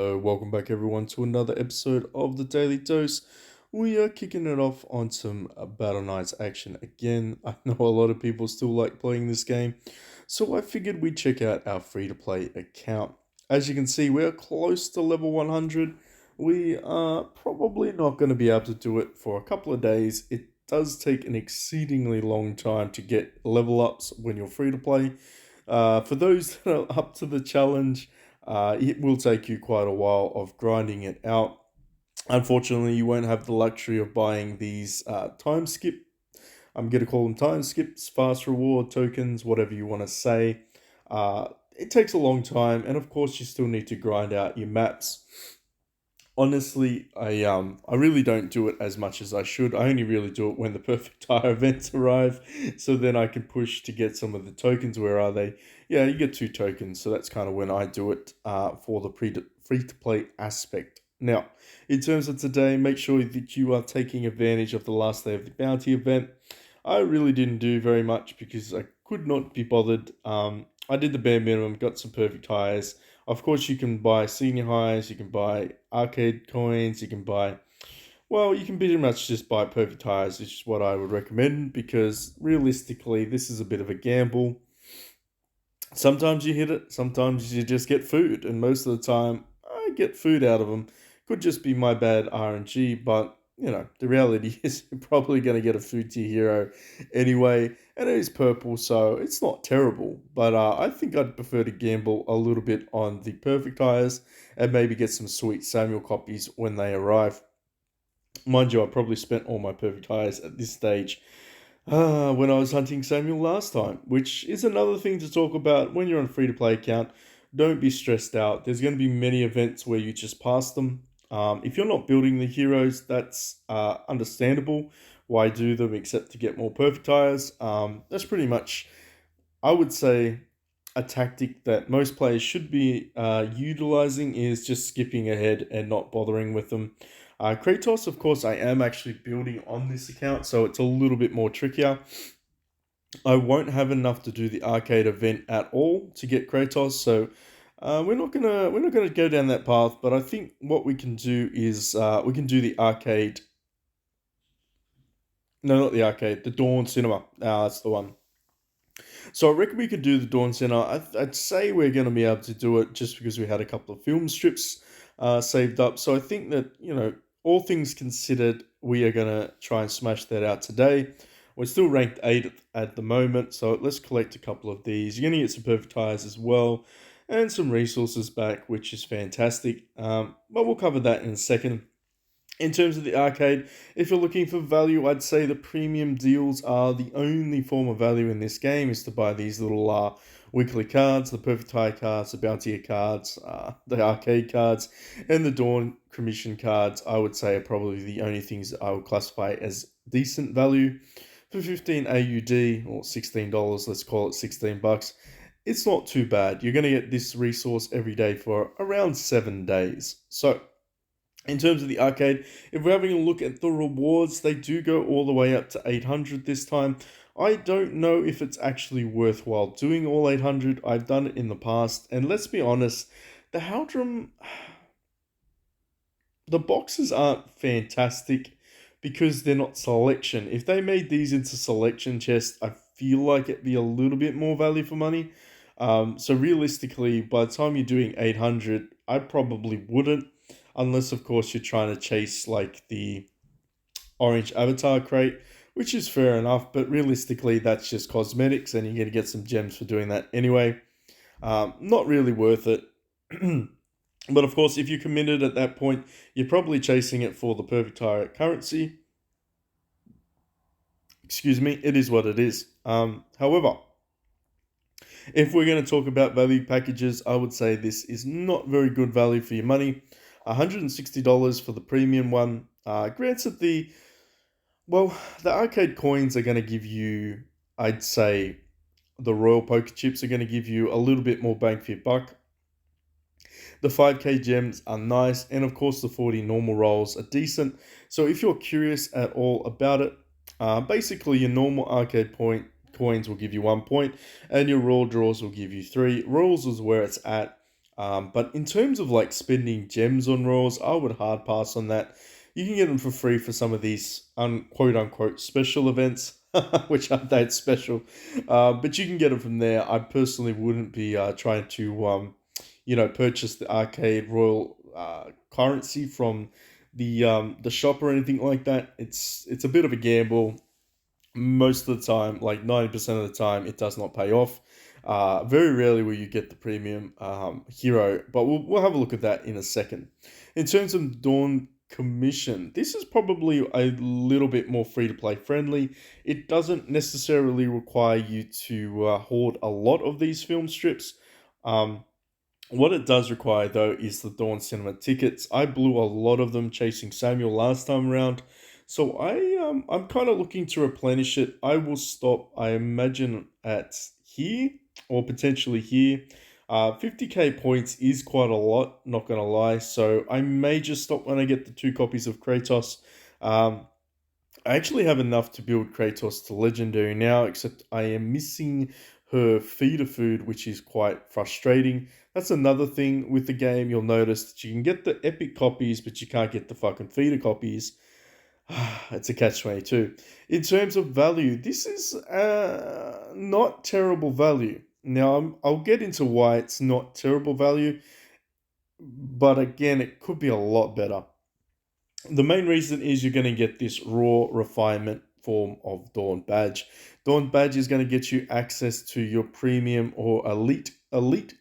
Welcome back everyone to another episode of the Daily Dose. We are kicking it off on some Battle Knights action again. I know a lot of people still like playing this game, so I figured we'd check out our free-to-play account. As you can see, we're close to level 100. We are probably not going to be able to do it for a couple of days. It does take an exceedingly long time to get level ups when you're free-to-play. For those that are up to the challenge, it will take you quite a while of grinding it out. Unfortunately, you won't have the luxury of buying these time skip. I'm going to call them time skips, fast reward tokens, whatever you want to say. It takes a long time, and of course, you still need to grind out your maps. Honestly, I really don't do it as much as I should. I only really do it when the perfect tire events arrive, so then I can push to get some of the tokens. Where are they? Yeah, you get 2 tokens, so that's kind of when I do it for the free to play aspect. Now, in terms of today, make sure that you are taking advantage of the last day of the bounty event. I really didn't do very much because I could not be bothered. I did the bare minimum, got some perfect tires. Of course, you can buy senior highs, you can buy arcade coins, you can buy, well, you can pretty much just buy perfect tires, which is what I would recommend because realistically, this is a bit of a gamble. Sometimes you hit it, sometimes you just get food, and most of the time, I get food out of them. Could just be my bad RNG, but the reality is you're probably going to get a food tier hero anyway, and it is purple, so it's not terrible. But I think I'd prefer to gamble a little bit on the perfect tires and maybe get some sweet Samuel copies when they arrive. Mind you, I probably spent all my perfect tires at this stage when I was hunting Samuel last time, which is another thing to talk about when you're on a free to play account. Don't be stressed out. There's going to be many events where you just pass them. If you're not building the heroes, that's understandable. Why do them except to get more perfect tires? That's pretty much, I would say, a tactic that most players should be utilizing is just skipping ahead and not bothering with them. Kratos, of course, I am actually building on this account, so it's a little bit more trickier. I won't have enough to do the arcade event at all to get Kratos, so we're not gonna go down that path. But I think what we can do is we can do the arcade. No, not the arcade. The Dawn Cinema. That's the one. So I reckon we could do the Dawn Center. I'd say we're going to be able to do it just because we had a couple of film strips saved up. So I think that, all things considered, we are going to try and smash that out today. We're still ranked 8 at the moment, so let's collect a couple of these. You're going to get some perfect tires as well and some resources back, which is fantastic. But we'll cover that in a second. In terms of the arcade, if you're looking for value, I'd say the premium deals are the only form of value in this game is to buy these little weekly cards, the Perfect Tire cards, the Bounty cards, the arcade cards, and the Dawn commission cards. I would say are probably the only things that I would classify as decent value. For 15 AUD or $16, let's call it 16 bucks. It's not too bad. You're going to get this resource every day for around 7 days. So, in terms of the arcade, if we're having a look at the rewards, they do go all the way up to 800 this time. I don't know if it's actually worthwhile doing all 800. I've done it in the past, and let's be honest, the Haldrum, the boxes aren't fantastic because they're not selection. If they made these into selection chests, I feel like it'd be a little bit more value for money. So realistically, by the time you're doing 800, I probably wouldn't. Unless, of course, you're trying to chase like the orange avatar crate, which is fair enough, but realistically, that's just cosmetics and you're going to get some gems for doing that anyway. Not really worth it. But of course, if you're committed at that point, you're probably chasing it for the perfect tire currency. Excuse me, it is what it is. However, if we're going to talk about value packages, I would say this is not very good value for your money. $160 for the premium one. Granted, the arcade coins are going to give you, I'd say, the Royal Poker Chips are going to give you a little bit more bang for your buck. The 5k gems are nice, and of course the 40 normal rolls are decent. So if you're curious at all about it, basically your normal arcade coins will give you 1 point, and your royal draws will give you 3. Royals is where it's at. But in terms of like spending gems on rolls, I would hard pass on that. You can get them for free for some of these quote unquote special events, which aren't that special. But you can get them from there. I personally wouldn't be trying to, purchase the arcade royal currency from the shop or anything like that. It's a bit of a gamble most of the time, like 90% of the time, it does not pay off. Very rarely will you get the premium hero, but we'll have a look at that in a second. In terms of Dawn Commission, this is probably a little bit more free to play friendly. It doesn't necessarily require you to hoard a lot of these film strips. Um, what it does require though is the Dawn Cinema tickets. I blew a lot of them chasing Samuel last time around, so I'm kind of looking to replenish it. I will stop. I imagine at here or potentially here. 50k points is quite a lot, not gonna lie. So I may just stop when I get the 2 copies of Kratos. Um, I actually have enough to build Kratos to legendary now, except I am missing her feeder food, which is quite frustrating. That's another thing with the game. You'll notice that you can get the epic copies, but you can't get the fucking feeder copies. It's a catch 22. In terms of value, this is not terrible value. Now, I'll get into why it's not terrible value, but again, it could be a lot better. The main reason is you're going to get this raw refinement form of Dawn Badge. Dawn Badge is going to get you access to your premium or elite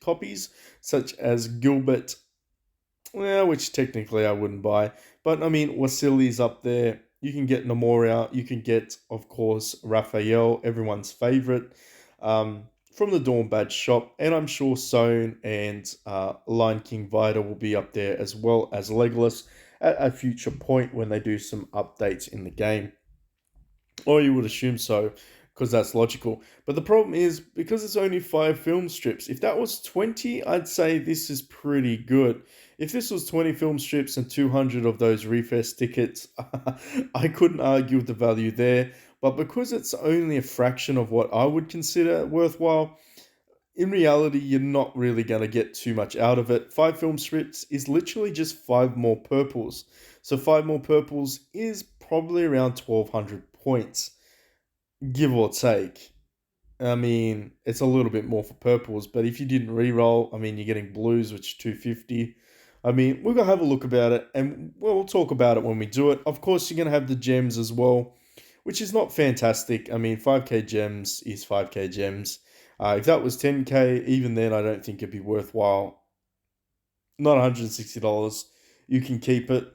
copies, such as Gilbert, well, which technically I wouldn't buy. But I mean, Wasili's up there. You can get Namoria. You can get, of course, Raphael, everyone's favorite, from the Dawn Badge shop. And I'm sure Sohn and Lion King Vita will be up there, as well as Legolas at a future point when they do some updates in the game. Or you would assume so, because that's logical. But the problem is, because it's only 5 film strips, if that was 20, I'd say this is pretty good. If this was 20 film strips and 200 of those refest tickets, I couldn't argue with the value there. But because it's only a fraction of what I would consider worthwhile, in reality, you're not really going to get too much out of it. 5 film strips is literally just 5 more purples. So 5 more purples is probably around 1200 points, give or take. I mean, it's a little bit more for purples, but if you didn't re-roll, I mean, you're getting blues, which is 250. I mean, we're going to have a look about it, and we'll talk about it when we do it. Of course, you're going to have the gems as well, which is not fantastic. I mean, 5k gems is 5k gems. If that was 10k, even then, I don't think it'd be worthwhile. Not $160. You can keep it.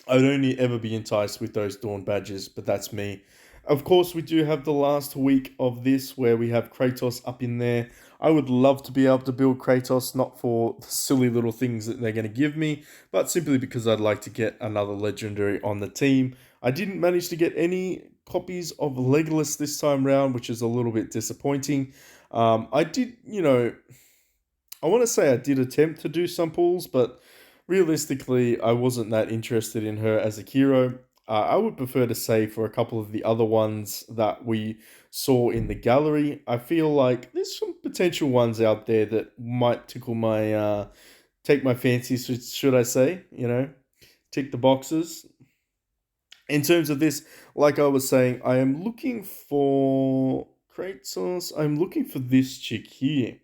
I'd only ever be enticed with those Dawn badges, but that's me. Of course, we do have the last week of this where we have Kratos up in there. I would love to be able to build Kratos, not for the silly little things that they're going to give me, but simply because I'd like to get another legendary on the team. I didn't manage to get any copies of Legolas this time round, which is a little bit disappointing. I did, I want to say I did attempt to do some pulls, but realistically, I wasn't that interested in her as a hero. I would prefer to say for a couple of the other ones that we saw in the gallery, I feel like there's some potential ones out there that might tickle my, take my fancy, should I say, tick the boxes. In terms of this, like I was saying, I am looking for Kratos. I'm looking for this chick here.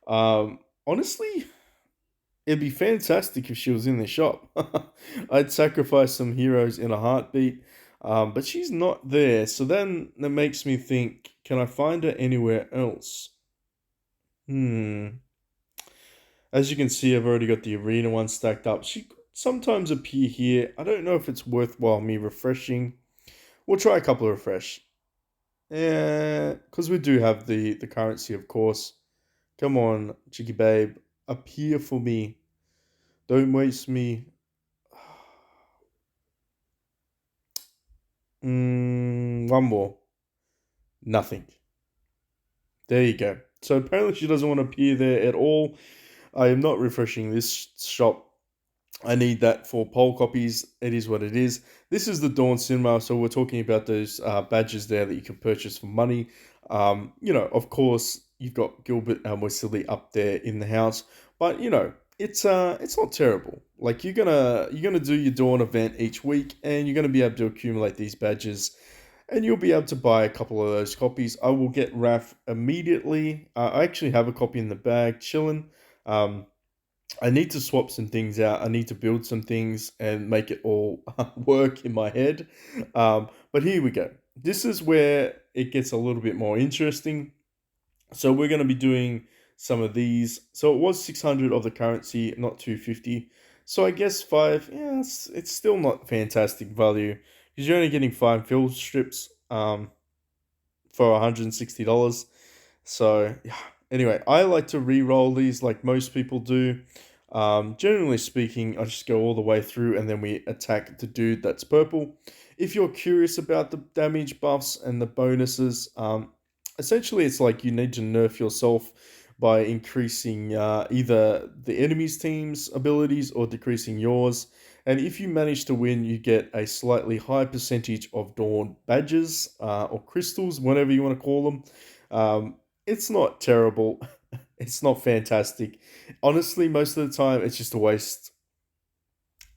Honestly, it'd be fantastic if she was in the shop. I'd sacrifice some heroes in a heartbeat, but she's not there. So then that makes me think, can I find her anywhere else? Hmm. As you can see, I've already got the arena one stacked up. She could sometimes appear here. I don't know if it's worthwhile me refreshing. We'll try a couple of refresh. Yeah, because we do have the currency, of course. Come on, cheeky babe, appear for me. Don't waste me. One more. Nothing. There you go. So apparently she doesn't want to appear there at all. I am not refreshing this shop. I need that for poll copies. It is what it is. This is the Dawn Cinema, so we're talking about those badges there that you can purchase for money. Of course, you've got Gilbert and Wesley up there in the house. But it's not terrible. Like you're gonna do your Dawn event each week, and you're gonna be able to accumulate these badges, and you'll be able to buy a couple of those copies. I will get RAF immediately. I actually have a copy in the bag, chilling. Um, I need to swap some things out. I need to build some things and make it all work in my head. But here we go. This is where it gets a little bit more interesting. So we're going to be doing some of these. So it was 600 of the currency, not 250. So I guess five. Yeah, it's still not fantastic value because you're only getting five field strips for $160. So yeah. Anyway, I like to re-roll these like most people do. Generally speaking, I just go all the way through and then we attack the dude that's purple. If you're curious about the damage buffs and the bonuses, essentially it's like you need to nerf yourself by increasing either the enemy's team's abilities or decreasing yours. And if you manage to win, you get a slightly higher percentage of Dawn badges or crystals, whatever you want to call them. It's not terrible. It's not fantastic. Honestly, most of the time, it's just a waste.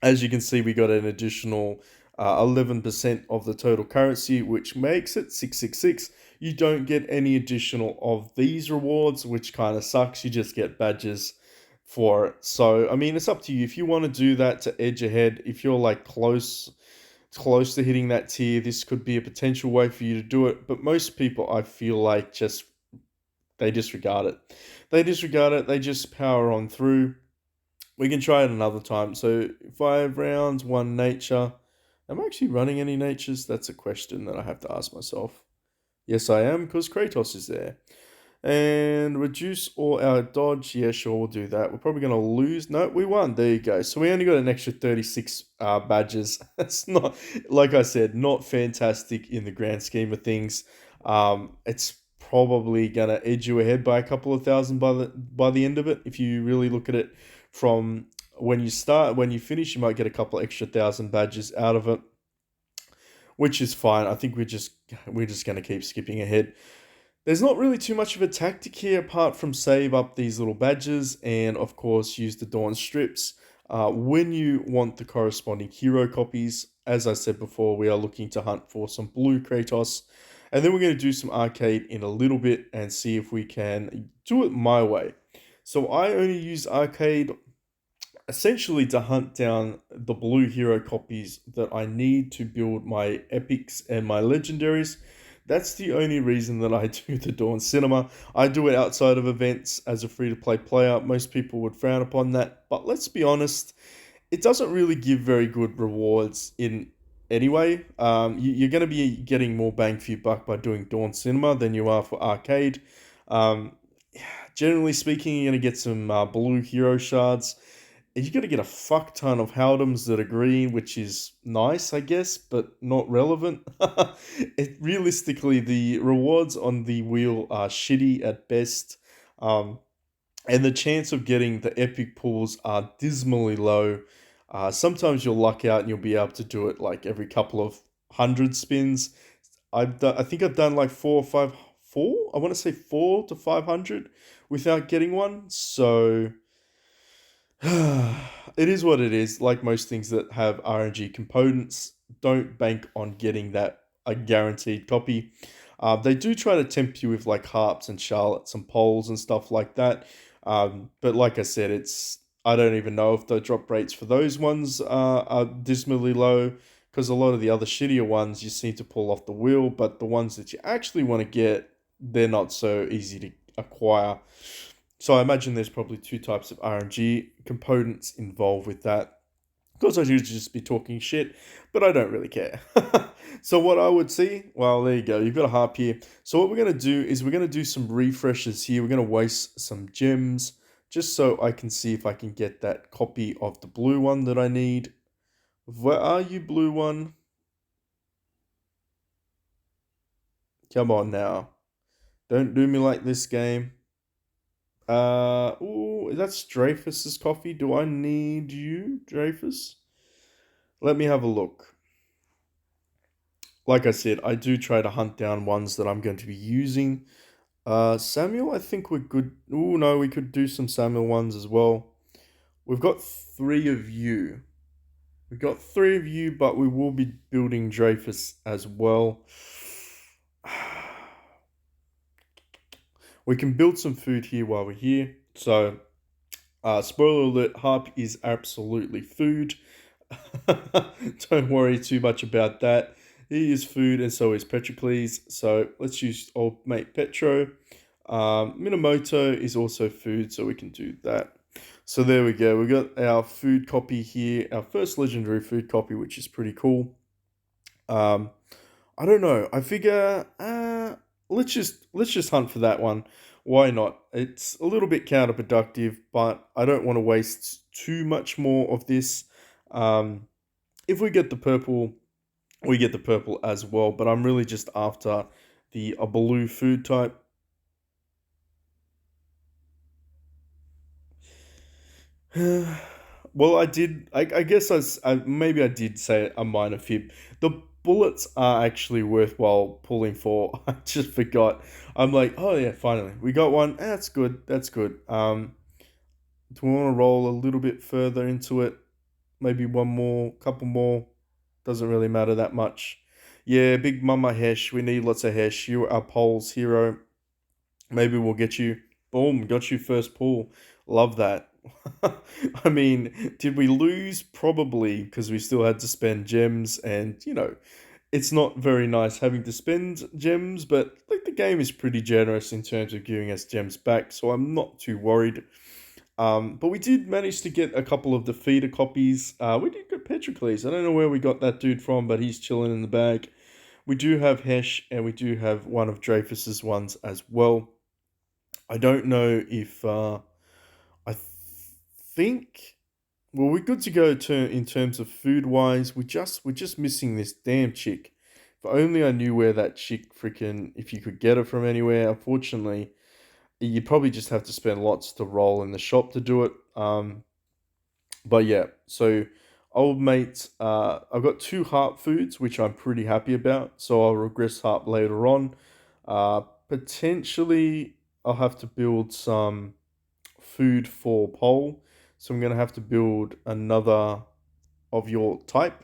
As you can see, we got an additional 11% of the total currency, which makes it 666. You don't get any additional of these rewards, which kind of sucks. You just get badges for it. So, I mean, it's up to you. If you want to do that to edge ahead, if you're like close to hitting that tier, this could be a potential way for you to do it. But most people, I feel like, just they disregard it. They disregard it. They just power on through. We can try it another time. So 5 rounds, one nature. Am I actually running any natures? That's a question that I have to ask myself. Yes, I am, because Kratos is there. And reduce all our dodge. Yeah, sure, we'll do that. We're probably going to lose. No, we won. There you go. So we only got an extra 36 badges. That's not, like I said, not fantastic in the grand scheme of things. It's probably going to edge you ahead by a couple of thousand by the end of it. If you really look at it from when you finish, you might get a couple extra thousand badges out of it, which is fine. I think we're just going to keep skipping ahead. There's not really too much of a tactic here apart from save up these little badges and, of course, use the Dawn strips. When you want the corresponding hero copies, as I said before, we are looking to hunt for some blue Kratos. And then we're going to do some arcade in a little bit and see if we can do it my way. So I only use arcade essentially to hunt down the blue hero copies that I need to build my epics and my legendaries. That's the only reason that I do the Dawn Cinema. I do it outside of events as a free to play player. Most people would frown upon that, but let's be honest, it doesn't really give very good rewards in anyway. You're going to be getting more bang for your buck by doing Dawn Cinema than you are for arcade. Um, Generally speaking, you're going to get some blue hero shards. You're going to get a fuck ton of Howdums that are green, which is nice, I guess, but not relevant. Realistically, the rewards on the wheel are shitty at best. Um, and the chance of getting the epic pulls are dismally low. Sometimes you'll luck out and you'll be able to do it like every couple of hundred spins. I think I've done like four. I want to say 4 to 500 without getting one. So it is what it is. Like most things that have RNG components, don't bank on getting that a guaranteed copy. They do try to tempt you with like harps and charlottes and poles and stuff like that. But like I said, I don't even know if the drop rates for those ones are dismally low because a lot of the other shittier ones you seem to pull off the wheel, but the ones that you actually want to get, they're not so easy to acquire. So I imagine there's probably two types of RNG components involved with that. Of course, I should just be talking shit, but I don't really care. So what I would see, well, there you go. You've got a harp here. So what we're going to do is we're going to do some refreshes here. We're going to waste some gems just so I can see if I can get that copy of the blue one that I need. Where are you, blue one? Come on now. Don't do me like this game. That's Dreyfus's coffee. Do I need you, Dreyfus? Let me have a look. Like I said, I do try to hunt down ones that I'm going to be using. Samuel, I think we're good. Oh no, we could do some Samuel ones as well. We've got three of you. We've got three of you, but we will be building Dreyfus as well. We can build some food here while we're here. So, spoiler alert, Harp is absolutely food. Don't worry too much about that. He is food, and so is Petrocles. So let's use old mate Petro. Minamoto is also food, so we can do that. So there we go. We got our food copy here, our first legendary food copy, which is pretty cool. Um, I don't know. I figure let's just hunt for that one. Why not? It's a little bit counterproductive, but I don't want to waste too much more of this. Um, if we get the purple, we get the purple as well. But I'm really just after the a blue food type. Well, I did. I guess maybe I did say a minor fib. The bullets are actually worthwhile pulling for. I just forgot. I'm like, oh yeah, finally we got one. That's good. That's good. Do we want to roll a little bit further into it? Maybe one more, couple more. Doesn't really matter that much. Yeah, Big Mama Hesh. We need lots of Hesh. You are Pole's hero. Maybe we'll get you. Boom, got you first pull. Love that. I mean, did we lose? Probably, because we still had to spend gems, and it's not very nice having to spend gems, but like the game is pretty generous in terms of giving us gems back, so I'm not too worried. But we did manage to get a couple of defeater copies. We did get Petrocles. I don't know where we got that dude from, but he's chilling in the bag. We do have Hesh, and we do have one of Dreyfus's ones as well. I don't know if I think well we're good to go to in terms of food wise. We're just missing this damn chick. If only I knew where that chick freaking if you could get her from anywhere. Unfortunately, you probably just have to spend lots to roll in the shop to do it. But yeah, so old mate, I've got two harp foods which I'm pretty happy about. So I'll regress harp later on. Potentially, I'll have to build some food for pole. So I'm gonna have to build another of your type.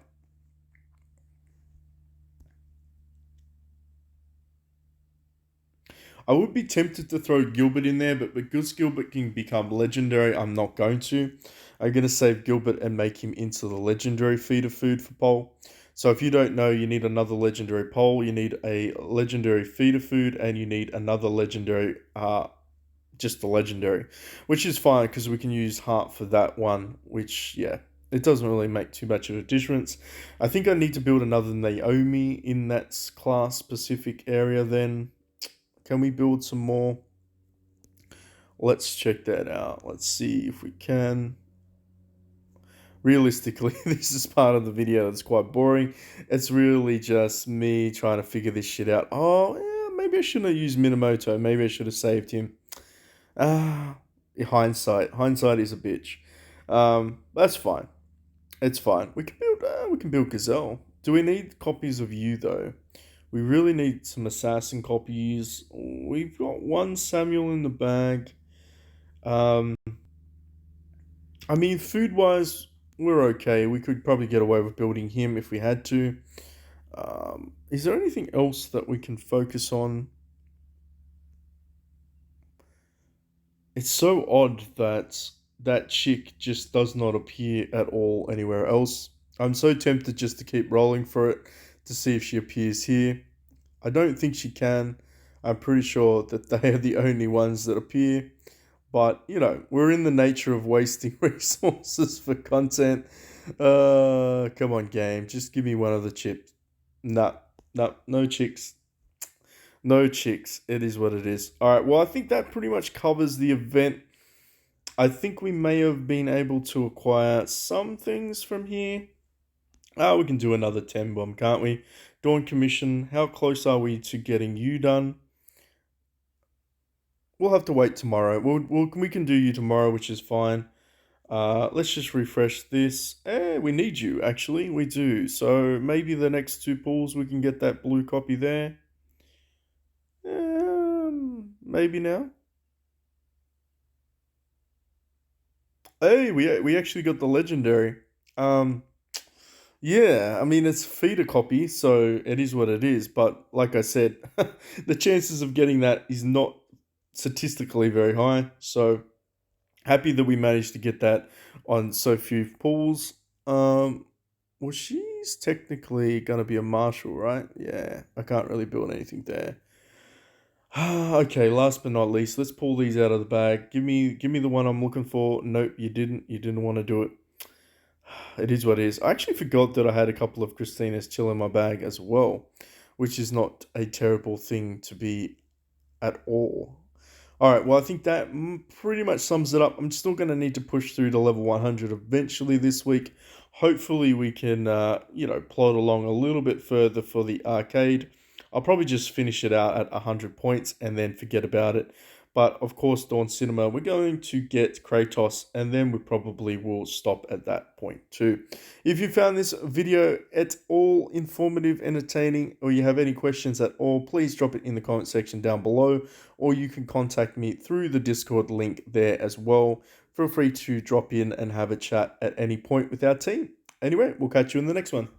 I would be tempted to throw Gilbert in there, but because Gilbert can become legendary, I'm not going to. I'm going to save Gilbert and make him into the legendary feeder food for Pole. So if you don't know, you need another legendary Pole, you need a legendary feeder food, and you need another legendary, just the legendary, which is fine because we can use Heart for that one, which, yeah, it doesn't really make too much of a difference. I think I need to build another Naomi in that class specific area then. Can we build some more? Let's check that out. Let's see if we can. Realistically, this is part of the video that's quite boring. It's really just me trying to figure this shit out. Oh, yeah, maybe I shouldn't have used Minamoto. Maybe I should have saved him. Ah, hindsight. Hindsight is a bitch. That's fine. It's fine. We can build Gazelle. Do we need copies of you though? We really need some assassin copies. We've got one Samuel in the bag. Um, I mean, food wise, we're okay. We could probably get away with building him if we had to. Is there anything else that we can focus on? It's so odd that that chick just does not appear at all anywhere else. I'm so tempted just to keep rolling for it to see if she appears here. I don't think she can. I'm pretty sure that they are the only ones that appear. But, we're in the nature of wasting resources for content. Come on, game. Just give me one of the chips. Nah, nah, no chicks. No chicks. It is what it is. Alright, well, I think that pretty much covers the event. I think we may have been able to acquire some things from here. We can do another 10 bomb, can't we? Dawn Commission, how close are we to getting you done? We'll have to wait tomorrow. We can do you tomorrow, which is fine. Let's just refresh this. We need you, actually. We do. So maybe the next two pulls we can get that blue copy there. maybe now. Hey, we actually got the legendary. Um, yeah, I mean it's feeder copy, so it is what it is. But like I said, the chances of getting that is not statistically very high. So happy that we managed to get that on so few pulls. Well, she's technically gonna be a marshal, right? Yeah, I can't really build anything there. Okay, last but not least, let's pull these out of the bag. Give me the one I'm looking for. Nope, you didn't. You didn't want to do it. It is what it is. I actually forgot that I had a couple of Christinas chill in my bag as well, which is not a terrible thing to be at all. All right, well, I think that pretty much sums it up. I'm still going to need to push through to level 100 eventually this week. Hopefully, we can, plod along a little bit further for the arcade. I'll probably just finish it out at 100 points and then forget about it. But of course, Dawn Cinema, we're going to get Kratos, and then we probably will stop at that point too. If you found this video at all informative, entertaining, or you have any questions at all, please drop it in the comment section down below, or you can contact me through the Discord link there as well. Feel free to drop in and have a chat at any point with our team. Anyway, we'll catch you in the next one.